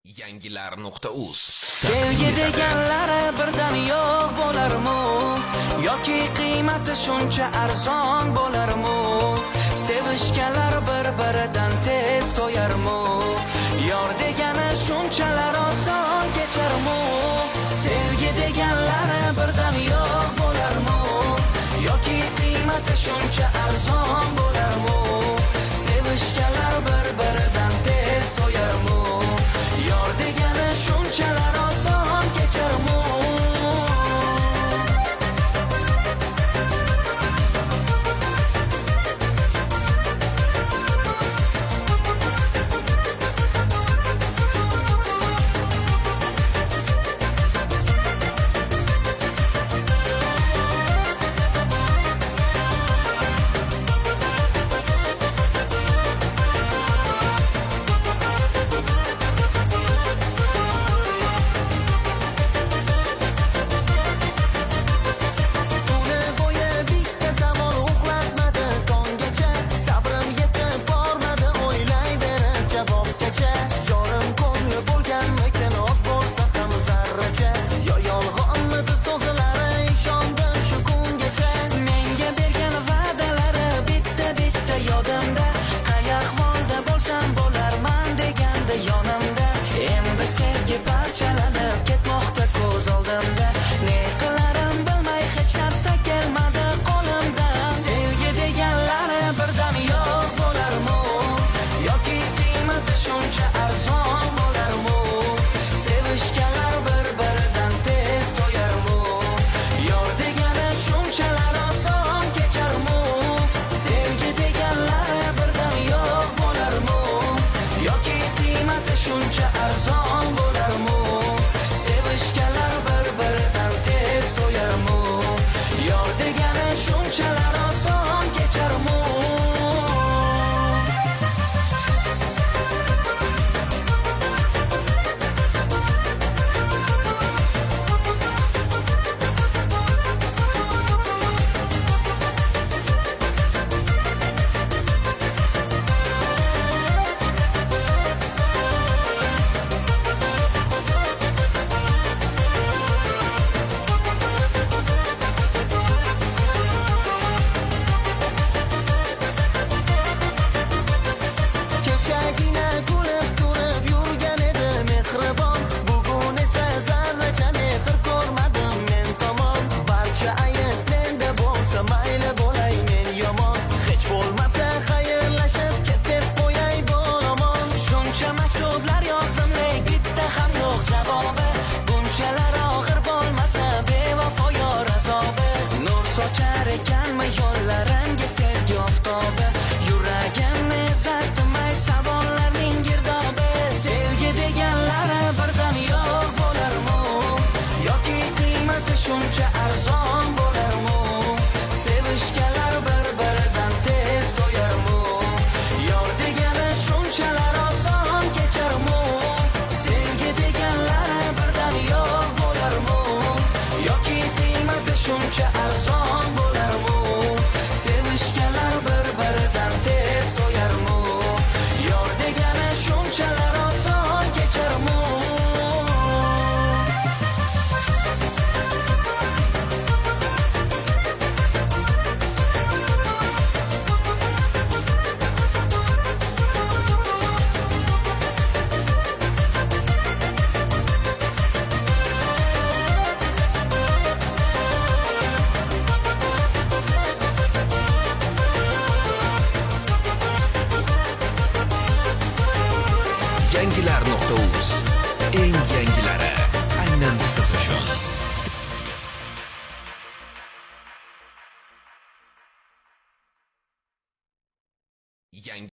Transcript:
Yangilar.uz Sevgi deganlari birdan yo'q bo'larmi? Yoki qiymati shuncha arzon bo'larmi? Sevishganlar bir-biridan tez to'yarmi? Yor degani shunchalar oson kecharmi? Sevgi deganlari birdan yo'q bo'larmi? Yoki qiymati shuncha arzon bo'larmi? Sevishganlar bir-biridan tez to'yarmi? Yor degani shunchalar oson kecharmi? Shuncha arzon bo'larmi? Sevishganlar bir-biridan tez to'yarmi? Yor degani shunchalar oson kecharmi? Sochar ekanmi yo'llarimga sevgi oftobi? Yuragimni ezartmay savollarning girdobi. Sevgi deganlari birdan yo'q bo'larmi? Yoki qiymati shuncha arzon bo'larmi? Sevishganlar bir-biridan tez to'yarmi? Yor degani shunchalar oson kecharmi? Sevgi deganlari birdan yo'q bo'larmi? Yoki qiymati shuncha arzon Yangilar.uz eng yangilari aynan siz uchun.